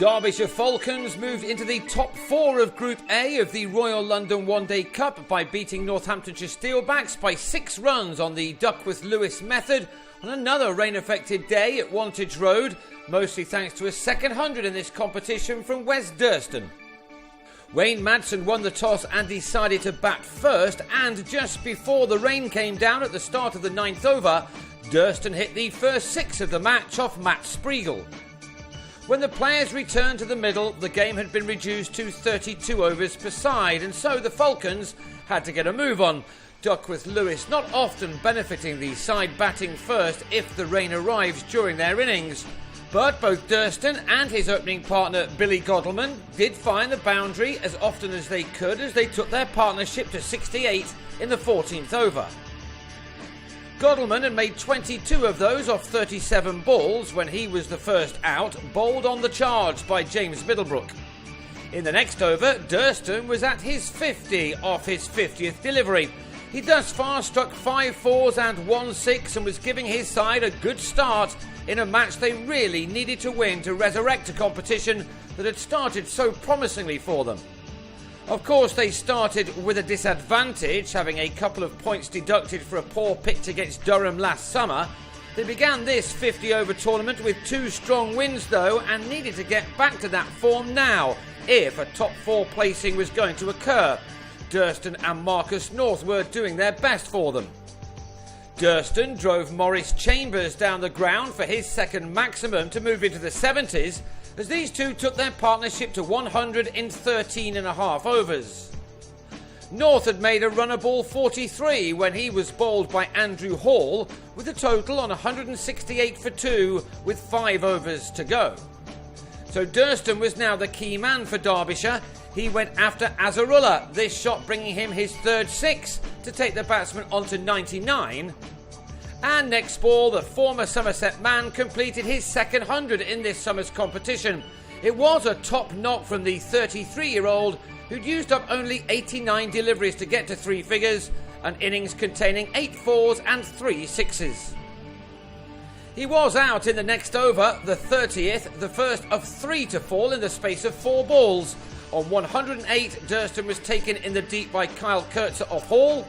Derbyshire Falcons moved into the top 4 of Group A of the Royal London One Day Cup by beating Northamptonshire Steelbacks by 6 runs on the Duckworth-Lewis method on another rain-affected day at Wantage Road, mostly thanks to a second 100 in this competition from Wes Durston. Wayne Madsen won the toss and decided to bat first, and just before the rain came down at the start of the 9th over, Durston hit the first 6 of the match off Matt Spriegel. When the players returned to the middle, the game had been reduced to 32 overs per side, and so the Falcons had to get a move on. Duckworth-Lewis not often benefiting the side batting first if the rain arrives during their innings. But both Durston and his opening partner Billy Godleman did find the boundary as often as they could as they took their partnership to 68 in the 14th over. Godleman had made 22 of those off 37 balls when he was the first out, bowled on the charge by James Middlebrook. In the next over, Durston was at his 50 off his 50th delivery. He thus far struck 5 fours and 1 6 and was giving his side a good start in a match they really needed to win to resurrect a competition that had started so promisingly for them. Of course, they started with a disadvantage, having a couple of points deducted for a poor pitch against Durham last summer. They began this 50-over tournament with 2 strong wins though, and needed to get back to that form now if a top 4 placing was going to occur. Durston and Marcus North were doing their best for them. Durston drove Maurice Chambers down the ground for his second maximum to move into the 70s, as these two took their partnership to 100 in 13.5 overs. North had made a runner ball 43 when he was bowled by Andrew Hall, with a total on 168 for 2 with 5 overs to go. So Durston was now the key man for Derbyshire. He went after Azarullah, this shot bringing him his third 6 to take the batsman on to 99. And next ball, the former Somerset man completed his second 100 in this summer's competition. It was a top knock from the 33-year-old who'd used up only 89 deliveries to get to 3 figures, an innings containing 8 fours and 3 sixes. He was out in the next over, the 30th, the first of 3 to fall in the space of 4 balls. On 108, Durston was taken in the deep by Kyle Kurtzer off Hall,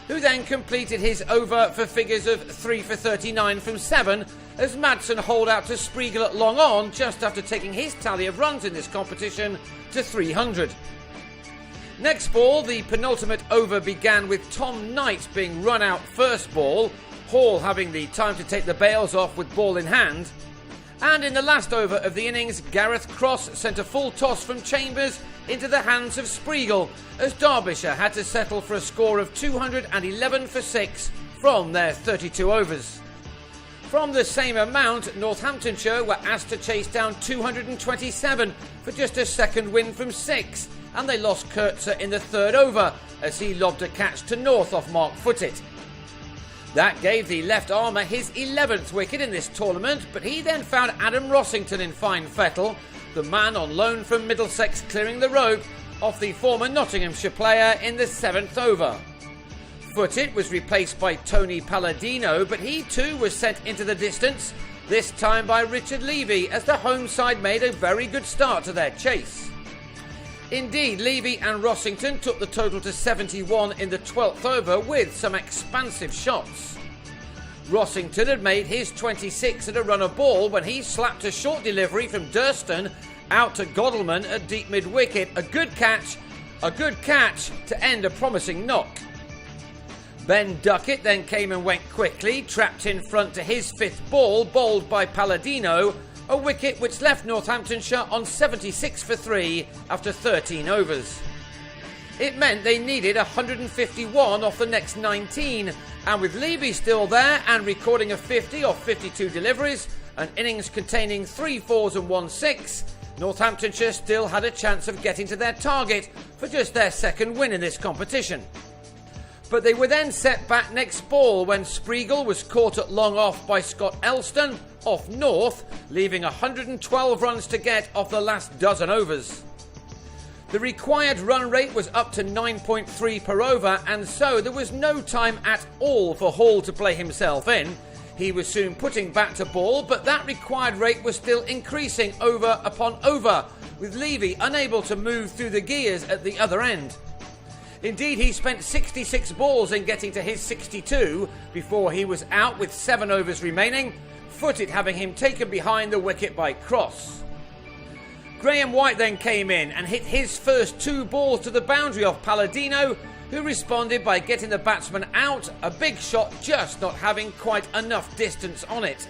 who then completed his over for figures of 3 for 39 from 7 as Madsen holed out to Spriegel at long on just after taking his tally of runs in this competition to 300. Next ball, the penultimate over began with Tom Knight being run out first ball, Hall having the time to take the bails off with ball in hand. And in the last over of the innings, Gareth Cross sent a full toss from Chambers into the hands of Spriegel as Derbyshire had to settle for a score of 211 for 6 from their 32 overs. From the same amount, Northamptonshire were asked to chase down 227 for just a second win from 6, and they lost Kurtzer in the third over as he lobbed a catch to North off Mark Footit. That gave the left armour his 11th wicket in this tournament, but he then found Adam Rossington in fine fettle, the man on loan from Middlesex clearing the rope off the former Nottinghamshire player in the 7th over. Footit was replaced by Tony Palladino, but he too was sent into the distance, this time by Richard Levy, as the home side made a very good start to their chase. Indeed, Levy and Rossington took the total to 71 in the 12th over with some expansive shots. Rossington had made his 26 at a run of ball when he slapped a short delivery from Durston out to Godleman at deep mid-wicket. A good catch to end a promising knock. Ben Duckett then came and went quickly, trapped in front to his 5th ball, bowled by Palladino, a wicket which left Northamptonshire on 76 for 3 after 13 overs. It meant they needed 151 off the next 19, and with Levy still there and recording a 50 off 52 deliveries, an innings containing 3 fours and 1 6, Northamptonshire still had a chance of getting to their target for just their second win in this competition. But they were then set back next ball when Spriegel was caught at long off by Scott Elston off North, leaving 112 runs to get off the last dozen overs. The required run rate was up to 9.3 per over, and so there was no time at all for Hall to play himself in. He was soon putting bat to ball, but that required rate was still increasing over upon over, with Levy unable to move through the gears at the other end. Indeed, he spent 66 balls in getting to his 62 before he was out with 7 overs remaining, Footed having him taken behind the wicket by Cross. Graham White then came in and hit his first 2 balls to the boundary off Palladino, who responded by getting the batsman out, a big shot just not having quite enough distance on it.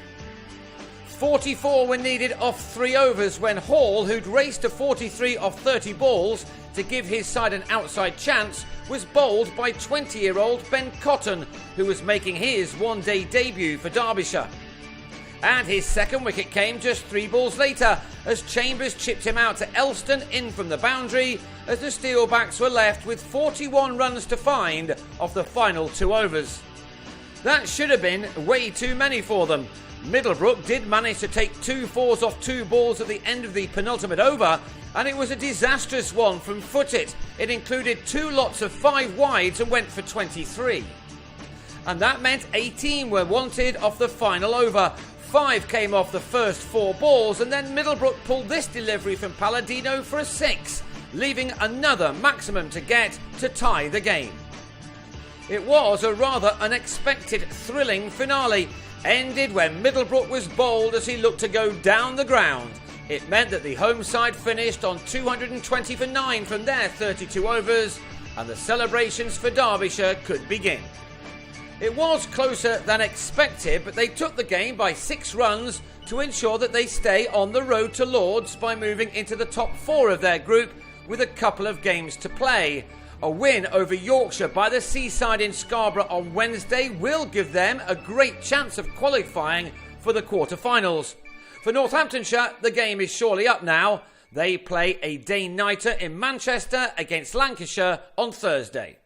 44 were needed off 3 overs when Hall, who'd raced to 43 off 30 balls to give his side an outside chance, was bowled by 20-year-old Ben Cotton, who was making his one-day debut for Derbyshire. And his second wicket came just 3 balls later, as Chambers chipped him out to Elston in from the boundary, as the Steelbacks were left with 41 runs to find off the final 2 overs. That should have been way too many for them. Middlebrook did manage to take 2 fours off 2 balls at the end of the penultimate over, and it was a disastrous one from Footed. It included 2 lots of 5 wides and went for 23. And that meant 18 were wanted off the final over. 5 came off the first 4 balls, and then Middlebrook pulled this delivery from Palladino for a 6, leaving another maximum to get to tie the game. It was a rather unexpected, thrilling finale, ended when Middlebrook was bowled as he looked to go down the ground. It meant that the home side finished on 220 for 9 from their 32 overs, and the celebrations for Derbyshire could begin. It was closer than expected, but they took the game by 6 runs to ensure that they stay on the road to Lords by moving into the top 4 of their group with a couple of games to play. A win over Yorkshire by the Seaside in Scarborough on Wednesday will give them a great chance of qualifying for the quarter-finals. For Northamptonshire, the game is surely up now. They play a day-nighter in Manchester against Lancashire on Thursday.